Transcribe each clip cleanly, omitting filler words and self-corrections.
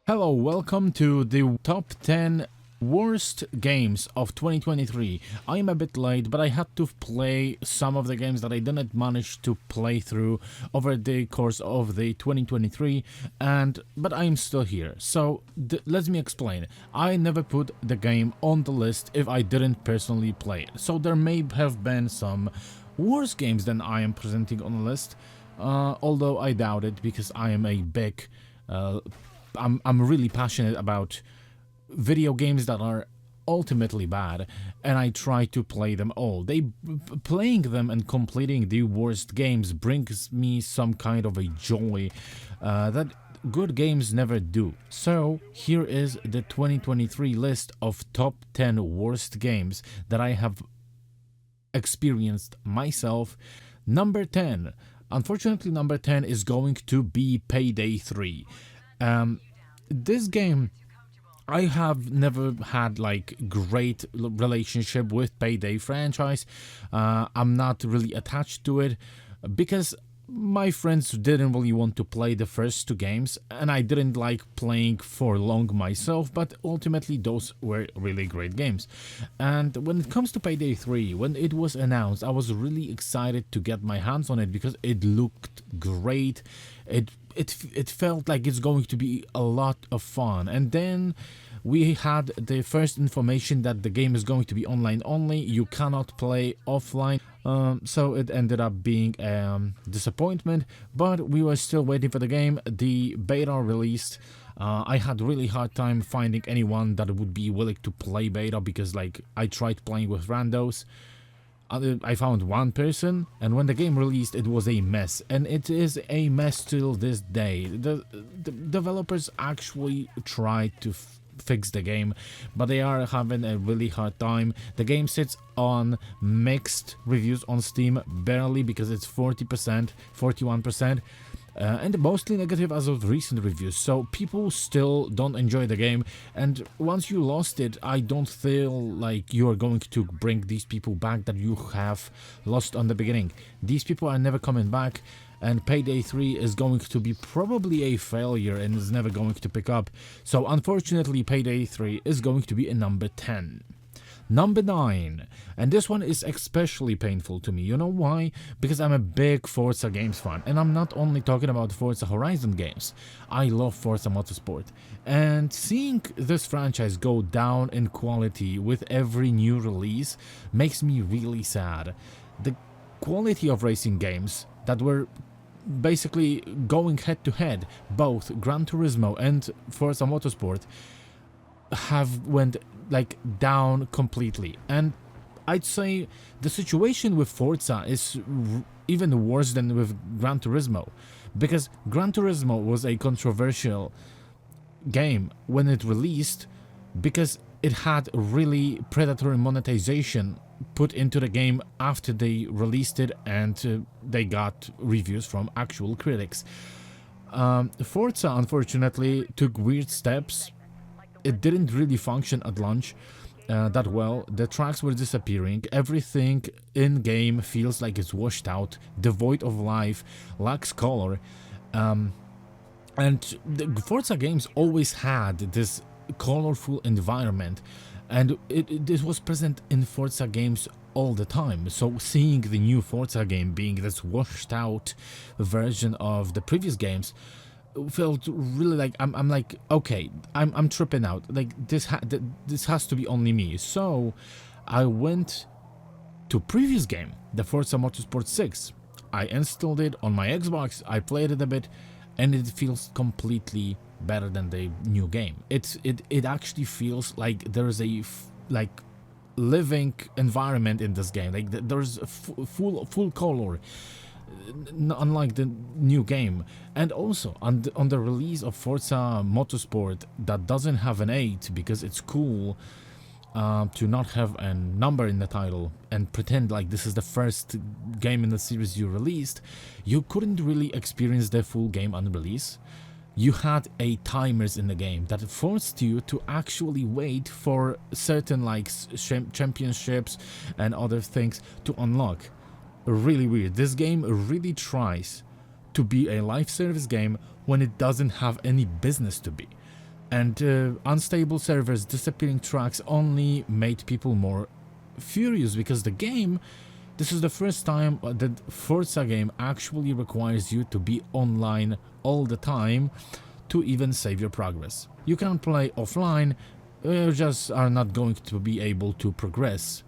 Hello, welcome to the top 10 worst games of 2023. I am a bit late, but I had to play some of the games that I didn't manage to play through over the course of the 2023, but I am still here. So let me explain. I never put the game on the list if I didn't personally play it. So there may have been some worse games than I am presenting on the list, although I doubt it because I am a big I'm really passionate about video games that are ultimately bad, and I try to play them all. Playing them and completing the worst games brings me some kind of a joy that good games never do. So here is the 2023 list of top 10 worst games that I have experienced myself. Number 10. Unfortunately, number 10 is going to be Payday 3. This game, I have never had like great relationship with Payday franchise. I'm not really attached to it because my friends didn't really want to play the first two games, and I didn't like playing for long myself, but ultimately those were really great games. And when it comes to Payday 3, when it was announced, I was really excited to get my hands on it because it looked great. It felt like it's going to be a lot of fun. And then we had the first information that the game is going to be online only. You cannot play offline. So it ended up being a disappointment, but we were still waiting for the game. The beta released. I had really hard time finding anyone that would be willing to play beta because like I tried playing with randos. I found one person, and when the game released, it was a mess, and it is a mess till this day. The developers actually tried to fix the game, but they are having a really hard time. The game sits on mixed reviews on Steam, barely, because it's 40%, 41%. And mostly negative as of recent reviews, so people still don't enjoy the game, and once you lost it, I don't feel like you are going to bring these people back that you have lost on the beginning. These people are never coming back, and Payday 3 is going to be probably a failure and is never going to pick up, so unfortunately Payday 3 is going to be a number 10. Number 9, and this one is especially painful to me. You know why? Because I'm a big Forza games fan, and I'm not only talking about Forza Horizon games. I love Forza Motorsport, and seeing this franchise go down in quality with every new release makes me really sad. The quality of racing games that were basically going head to head, both Gran Turismo and Forza Motorsport, have went like down completely, and I'd say the situation with Forza is even worse than with Gran Turismo, because Gran Turismo was a controversial game when it released because it had really predatory monetization put into the game after they released it, and they got reviews from actual critics. Forza unfortunately took weird steps. It didn't really function at launch that well. The tracks were disappearing. Everything in game feels like it's washed out, devoid of life, lacks color. And the Forza games always had this colorful environment, and it was present in Forza games all the time. So seeing the new Forza game being this washed out version of the previous games felt really like I'm like, okay, I'm tripping out. Like this has to be only me. So I went to previous game, the Forza Motorsport 6. I installed it on my Xbox. I played it a bit, and it feels completely better than the new game. It actually feels like there is a like living environment in this game. Like there's full color, unlike the new game. And also on the release of Forza Motorsport, that doesn't have an 8 because it's cool to not have a number in the title and pretend like this is the first game in the series you released. You couldn't really experience the full game on release. You had a timers in the game that forced you to actually wait for certain like championships and other things to unlock. Really weird. This game really tries to be a live service game when it doesn't have any business to be. and unstable servers, disappearing tracks only made people more furious, because the game, this is the first time that Forza game actually requires you to be online all the time to even save your progress. You can play offline, you just are not going to be able to progress.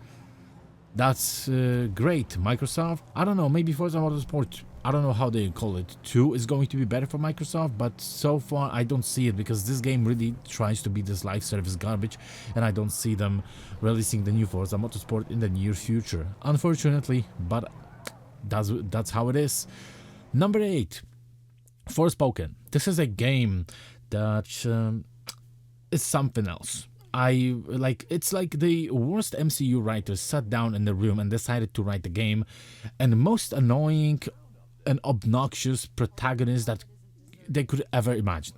That's great. Microsoft, I don't know, maybe Forza Motorsport, I don't know how they call it, 2 is going to be better for Microsoft, but so far I don't see it, because this game really tries to be this live service garbage, and I don't see them releasing the new Forza Motorsport in the near future, unfortunately, but that's how it is. Number 8, Forspoken. This is a game that is something else. It's like the worst MCU writers sat down in the room and decided to write the game, and the most annoying and obnoxious protagonist that they could ever imagine.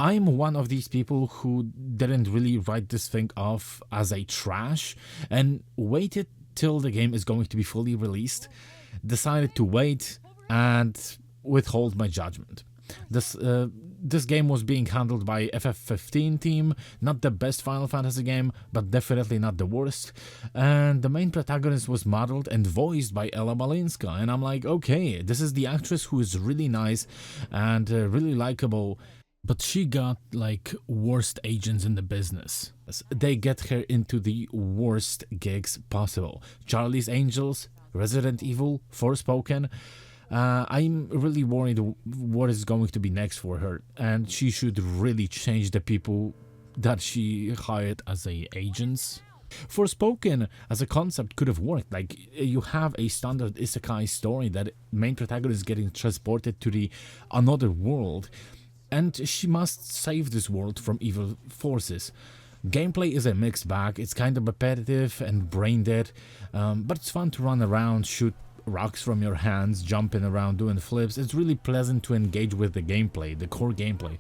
I'm one of these people who didn't really write this thing off as a trash and waited till the game is going to be fully released, decided to wait and withhold my judgment. This game was being handled by FF15 team, not the best Final Fantasy game, but definitely not the worst, and the main protagonist was modeled and voiced by Ella Balinska, and I'm like, okay, this is the actress who is really nice and really likable, but she got like worst agents in the business. They get her into the worst gigs possible. Charlie's Angels, Resident Evil, Forspoken. I'm really worried what is going to be next for her, and she should really change the people that she hired as agents. Forspoken as a concept could have worked. Like, you have a standard isekai story that main protagonist is getting transported to the another world, and she must save this world from evil forces. Gameplay is a mixed bag. It's kind of repetitive and brain dead, but it's fun to run around, shoot rocks from your hands, jumping around, doing flips. It's really pleasant to engage with the gameplay, the core gameplay.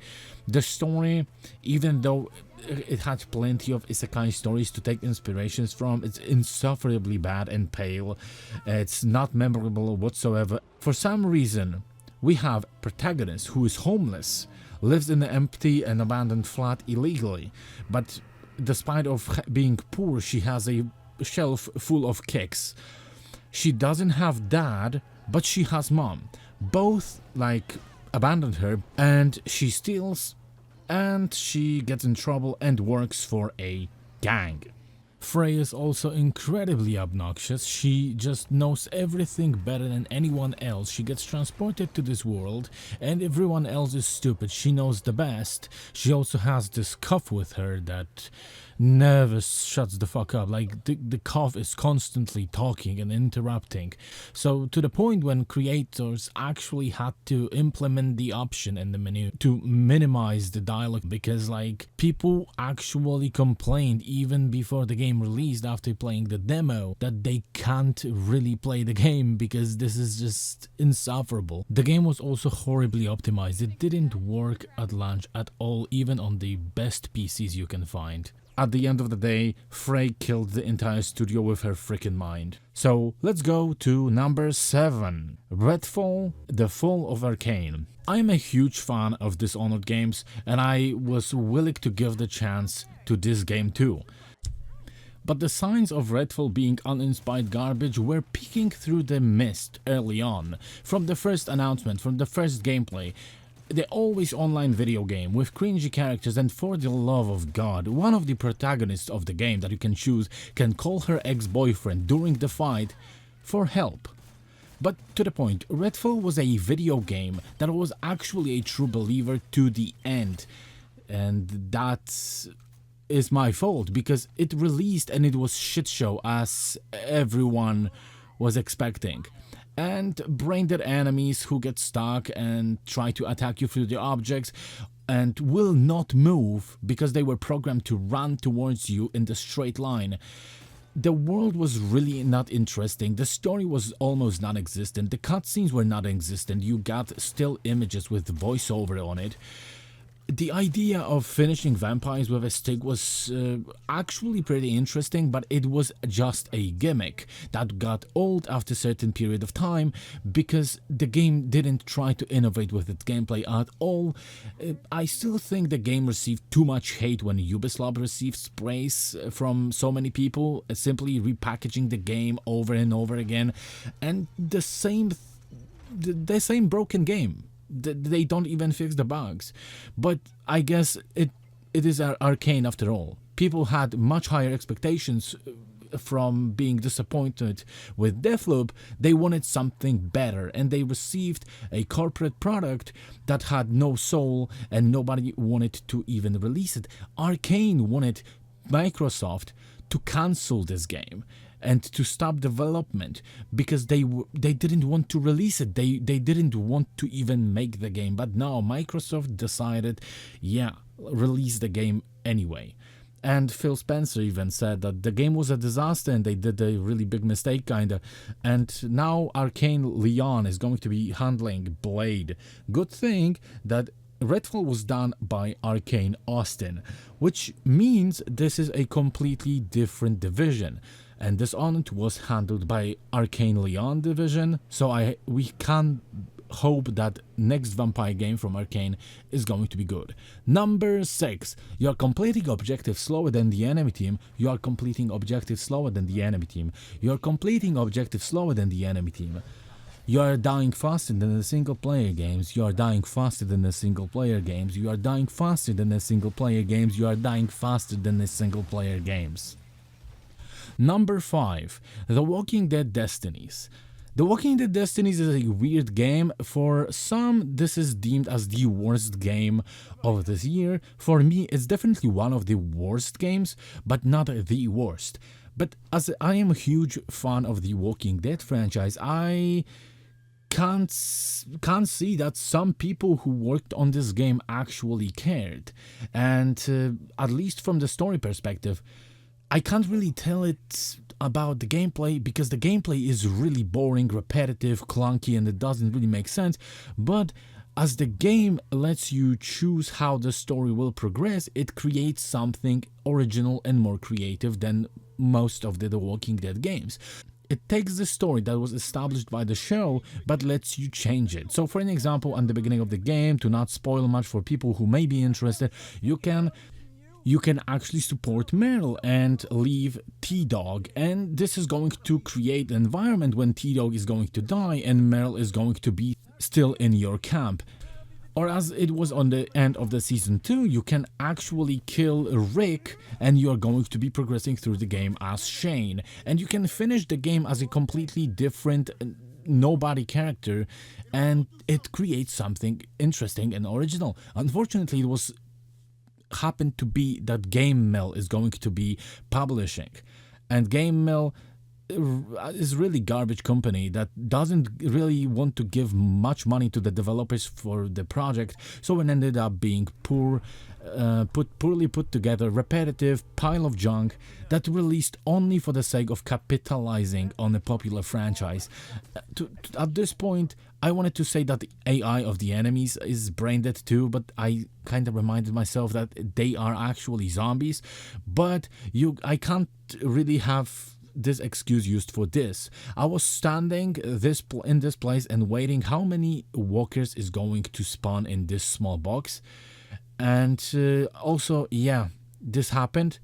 The story, even though it had plenty of isekai stories to take inspirations from, it's insufferably bad and pale. It's not memorable whatsoever. For some reason, we have a protagonist who is homeless, lives in an empty and abandoned flat illegally, but despite of being poor, she has a shelf full of kicks. She doesn't have dad, but she has mom. Both, like, abandoned her, and she steals, and she gets in trouble and works for a gang. Frey is also incredibly obnoxious. She just knows everything better than anyone else. She gets transported to this world, and everyone else is stupid. She knows the best. She also has this cough with her that never shuts the fuck up. Like, the cough is constantly talking and interrupting, so to the point when creators actually had to implement the option in the menu to minimize the dialogue, because like people actually complained even before the game released, after playing the demo, that they can't really play the game because this is just insufferable. The game was also horribly optimized. It didn't work at launch at all, even on the best PCs you can find. At the end of the day, Frey killed the entire studio with her freaking mind. So let's go to number 7. Redfall: The Fall of Arcane. I am a huge fan of Dishonored games, and I was willing to give the chance to this game too. But the signs of Redfall being uninspired garbage were peeking through the mist early on. From the first announcement, from the first gameplay, the always online video game with cringy characters, and for the love of God, one of the protagonists of the game that you can choose can call her ex-boyfriend during the fight for help. But to the point, Redfall was a video game that was actually a true believer to the end, and that is my fault, because it released and it was shit show as everyone was expecting. And brain-dead enemies who get stuck and try to attack you through the objects and will not move because they were programmed to run towards you in the straight line. The world was really not interesting, the story was almost non-existent, the cutscenes were non-existent, you got still images with voiceover on it. The idea of finishing vampires with a stick was actually pretty interesting, but it was just a gimmick that got old after a certain period of time because the game didn't try to innovate with its gameplay at all. I still think the game received too much hate when Ubisoft received praise from so many people, simply repackaging the game over and over again, and the same broken game. They don't even fix the bugs. But I guess it is Arcane after all. People had much higher expectations from being disappointed with Deathloop. They wanted something better, and they received a corporate product that had no soul, and nobody wanted to even release it. Arcane wanted Microsoft to cancel this game and to stop development because they didn't want to release it. They didn't want to even make the game. But now Microsoft decided, yeah, release the game anyway. And Phil Spencer even said that the game was a disaster and they did a really big mistake, kinda. And now Arcane Leon is going to be handling Blade. Good thing that Redfall was done by Arcane Austin, which means this is a completely different division. And Dishonored was handled by Arcane Leon division, so we can hope that next vampire game from Arcane is going to be good. Number 6. You are completing objectives slower than the enemy team. You are completing objectives slower than the enemy team. You are completing objectives slower than the enemy team. You are dying faster than the single player games. You are dying faster than the single player games. You are dying faster than the single player games. You are dying faster than the single player games. Number 5. The Walking Dead Destinies. The Walking Dead Destinies is a weird game. For some, this is deemed as the worst game of this year. For me, it's definitely one of the worst games, but not the worst. But as I am a huge fan of the Walking Dead franchise, I can't see that some people who worked on this game actually cared. And at least from the story perspective, I can't really tell it about the gameplay because the gameplay is really boring, repetitive, clunky, and it doesn't really make sense. But as the game lets you choose how the story will progress, it creates something original and more creative than most of the Walking Dead games. It takes the story that was established by the show, but lets you change it. So for an example, at the beginning of the game, to not spoil much for people who may be interested, you can actually support Meryl and leave T-Dog, and this is going to create an environment when T-Dog is going to die and Meryl is going to be still in your camp. Or as it was on the end of the season 2, you can actually kill Rick and you are going to be progressing through the game as Shane, and you can finish the game as a completely different nobody character, and it creates something interesting and original. Unfortunately, it was happened to be that GameMill is going to be publishing, and GameMill is really garbage company that doesn't really want to give much money to the developers for the project, so it ended up being poorly put together, repetitive pile of junk that released only for the sake of capitalizing on a popular franchise. At this point, I wanted to say that the AI of the enemies is brain dead too, but I kind of reminded myself that they are actually zombies. But I can't really have this excuse used for this. I was standing in this place and waiting how many walkers is going to spawn in this small box. And also, yeah, this happened.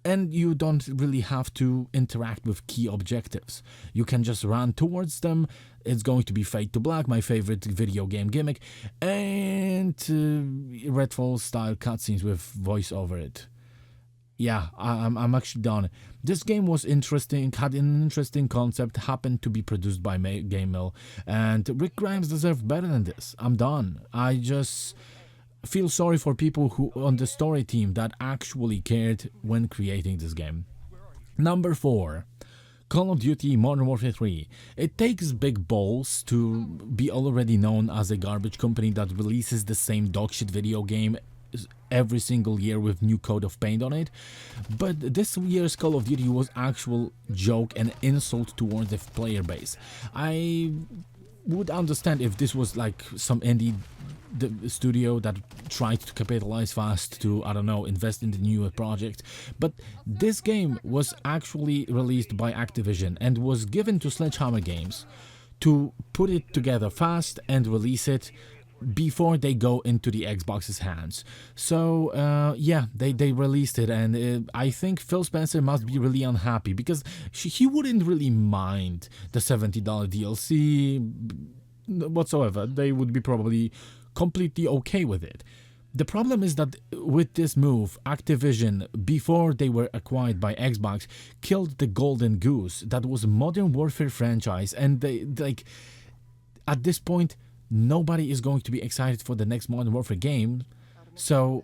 And you don't really have to interact with key objectives. You can just run towards them. It's going to be Fade to Black, my favorite video game gimmick, and Redfall style cutscenes with voice over it. Yeah, I'm actually done. This game was interesting, had an interesting concept, happened to be produced by GameMill, and Rick Grimes deserved better than this. I'm done. I just feel sorry for people who on the story team that actually cared when creating this game. Number 4. Call of Duty Modern Warfare 3. It takes big balls to be already known as a garbage company that releases the same dogshit video game every single year with new coat of paint on it, but this year's Call of Duty was actual joke and insult towards the player base. I would understand if this was like some indie studio that tried to capitalize fast to, I don't know, invest in the newer project. But this game was actually released by Activision and was given to Sledgehammer Games to put it together fast and release it before they go into the Xbox's hands. So yeah, they released it, and I think Phil Spencer must be really unhappy because he wouldn't really mind the $70 DLC whatsoever. They would be probably completely okay with it. The problem is that with this move, Activision, before they were acquired by Xbox, killed the golden goose that was Modern Warfare franchise, and they, like, at this point nobody is going to be excited for the next Modern Warfare game. So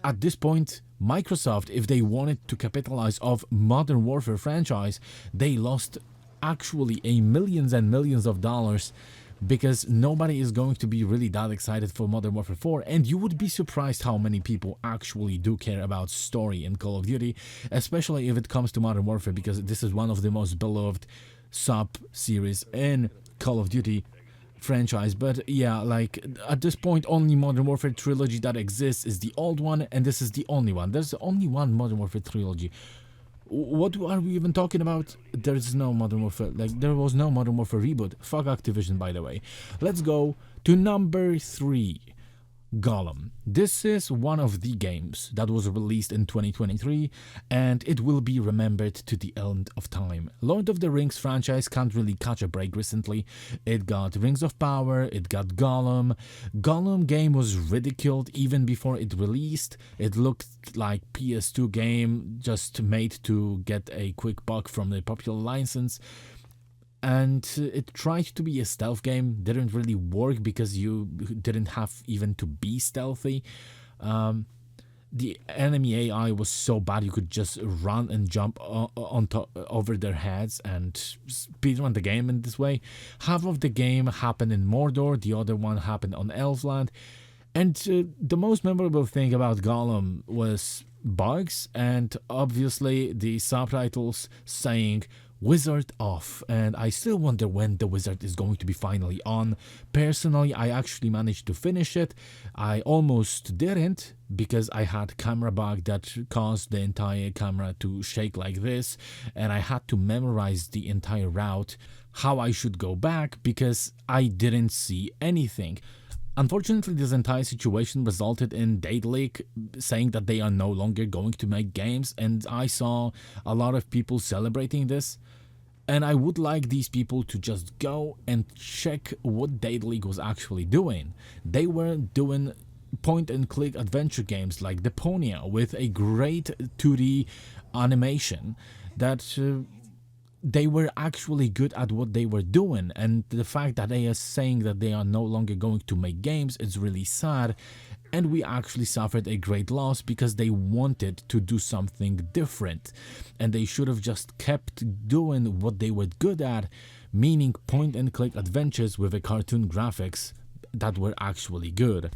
at this point, Microsoft, if they wanted to capitalize off Modern Warfare franchise, they lost actually millions and millions of dollars, because nobody is going to be really that excited for Modern Warfare 4, and you would be surprised how many people actually do care about story in Call of Duty, especially if it comes to Modern Warfare, because this is one of the most beloved sub-series in Call of Duty franchise. But yeah, like, at this point, only Modern Warfare trilogy that exists is the old one, and this is the only one. There's only one Modern Warfare trilogy. What are we even talking about? There's no Modern Warfare, like, there was no Modern Warfare reboot. Fuck Activision, by the way. Let's go to number 3. Gollum. This is one of the games that was released in 2023, and it will be remembered to the end of time. Lord of the Rings franchise can't really catch a break recently. It got Rings of Power, it got Gollum. Gollum game was ridiculed even before it released. It looked like PS2 game just made to get a quick buck from the popular license. And it tried to be a stealth game, didn't really work because you didn't have even to be stealthy. The enemy AI was so bad you could just run and jump on top over their heads and speedrun the game in this way. Half of the game happened in Mordor, the other one happened on Elfland. And the most memorable thing about Gollum was bugs, and obviously the subtitles saying Wizard off, and I still wonder when the wizard is going to be finally on. Personally, I actually managed to finish it. I almost didn't because I had camera bug that caused the entire camera to shake like this, and I had to memorize the entire route, how I should go back, because I didn't see anything. Unfortunately, this entire situation resulted in Daedalic saying that they are no longer going to make games, and I saw a lot of people celebrating this. And I would like these people to just go and check what Daedalic was actually doing. They were doing point-and-click adventure games like Deponia with a great 2D animation that they were actually good at what they were doing, and the fact that they are saying that they are no longer going to make games is really sad, and we actually suffered a great loss because they wanted to do something different, and they should have just kept doing what they were good at, meaning point-and-click adventures with a cartoon graphics that were actually good.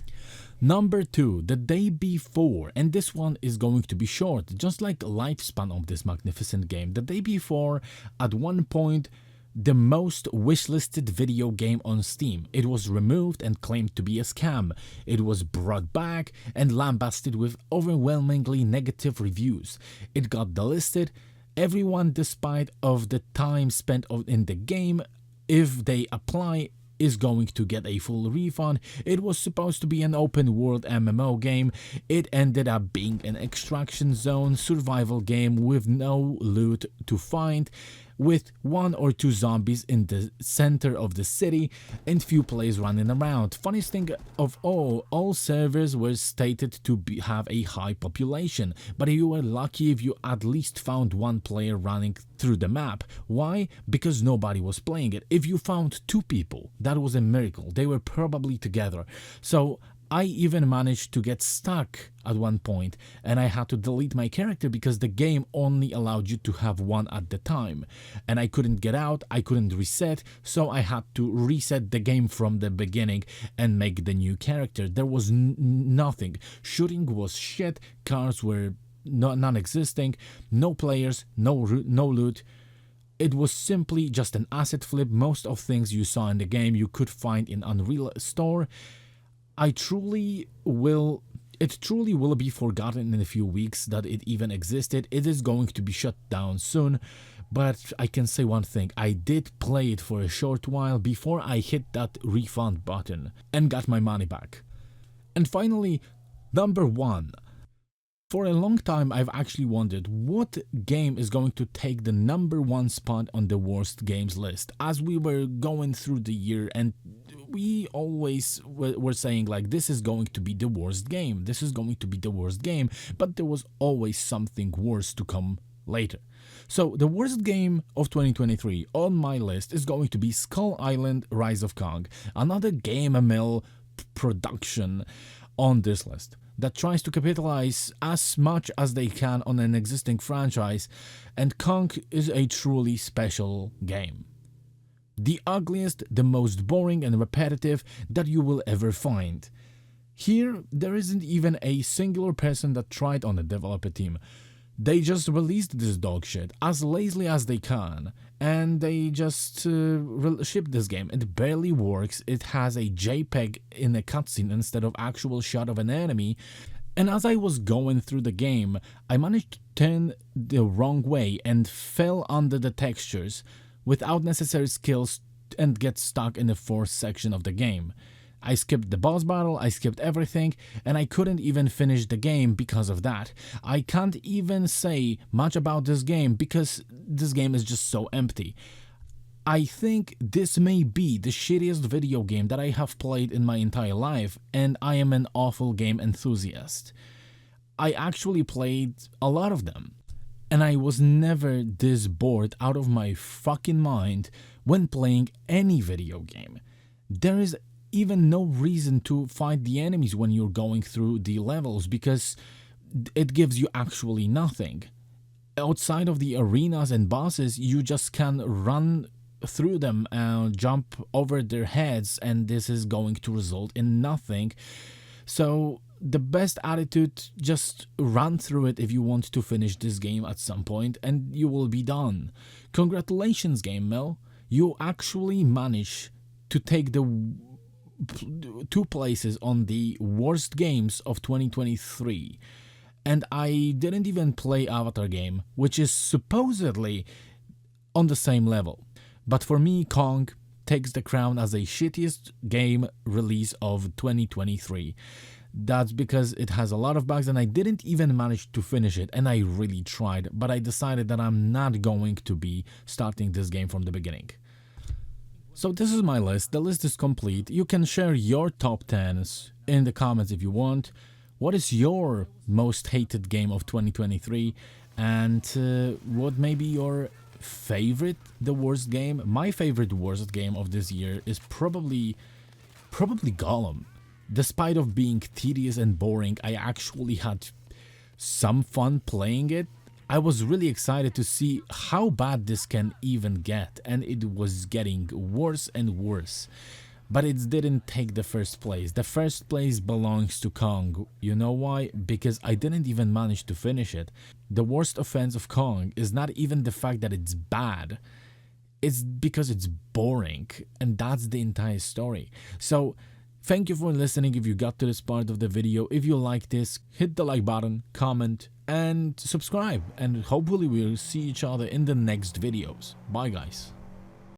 Number 2, The Day Before, and this one is going to be short, just like the lifespan of this magnificent game. The Day Before, at one point, the most wishlisted video game on Steam. It was removed and claimed to be a scam. It was brought back and lambasted with overwhelmingly negative reviews. It got delisted. Everyone, despite of the time spent in the game, if they apply, is going to get a full refund. It was supposed to be an open world MMO game. It ended up being an extraction zone survival game with no loot to find, with 1 or 2 zombies in the center of the city and few players running around. Funniest thing of all servers were stated to have a high population, but you were lucky if you at least found 1 player running through the map. Why? Because nobody was playing it. If you found 2 people, that was a miracle. They were probably together. So I even managed to get stuck at one point, and I had to delete my character because the game only allowed you to have 1 at the time, and I couldn't get out, I couldn't reset, so I had to reset the game from the beginning and make the new character. There was nothing. Shooting was shit, cars were non-existing, no players, no loot. It was simply just an asset flip. Most of things you saw in the game you could find in Unreal Store. It truly will be forgotten in a few weeks that it even existed. It is going to be shut down soon, but I can say one thing: I did play it for a short while before I hit that refund button and got my money back. And finally, number 1. For a long time I've actually wondered what game is going to take the number 1 spot on the worst games list. As we were going through the year, and we always were saying like, this is going to be the worst game, this is going to be the worst game, but there was always something worse to come later. So the worst game of 2023 on my list is going to be Skull Island: Rise of Kong, another GameML production on this list that tries to capitalize as much as they can on an existing franchise, and Kong is a truly special game. The ugliest, the most boring and repetitive that you will ever find. Here, there isn't even a singular person that tried on the developer team. They just released this dog shit as lazily as they can, and they just shipped this game. It barely works. It has a JPEG in a cutscene instead of actual shot of an enemy. And as I was going through the game, I managed to turn the wrong way and fell under the textures without necessary skills and get stuck in the fourth section of the game. I skipped the boss battle, I skipped everything, and I couldn't even finish the game because of that. I can't even say much about this game because this game is just so empty. I think this may be the shittiest video game that I have played in my entire life, and I am an awful game enthusiast. I actually played a lot of them, and I was never this bored out of my fucking mind when playing any video game. There is even no reason to fight the enemies when you're going through the levels because it gives you actually nothing. Outside of the arenas and bosses, you just can run through them and jump over their heads, and this is going to result in nothing. So the best attitude, just run through it if you want to finish this game at some point, and you will be done. Congratulations, GameML. You actually managed to take the 2 places on the worst games of 2023, and I didn't even play Avatar game, which is supposedly on the same level. But for me, Kong takes the crown as the shittiest game release of 2023. That's because it has a lot of bugs and I didn't even manage to finish it, and I really tried, but I decided that I'm not going to be starting this game from the beginning. So this is my list. The list is complete. You can share your top 10s in the comments if you want. What is your most hated game of 2023? And what may be your favorite, the worst game? My favorite worst game of this year is probably Gollum. Despite of being tedious and boring, I actually had some fun playing it. I was really excited to see how bad this can even get, and it was getting worse and worse. But it didn't take the first place. The first place belongs to Kong. You know why? Because I didn't even manage to finish it. The worst offense of Kong is not even the fact that it's bad. It's because it's boring, and that's the entire story. So thank you for listening if you got to this part of the video. If you like this, hit the like button, comment, and subscribe, and hopefully we'll see each other in the next videos. Bye guys.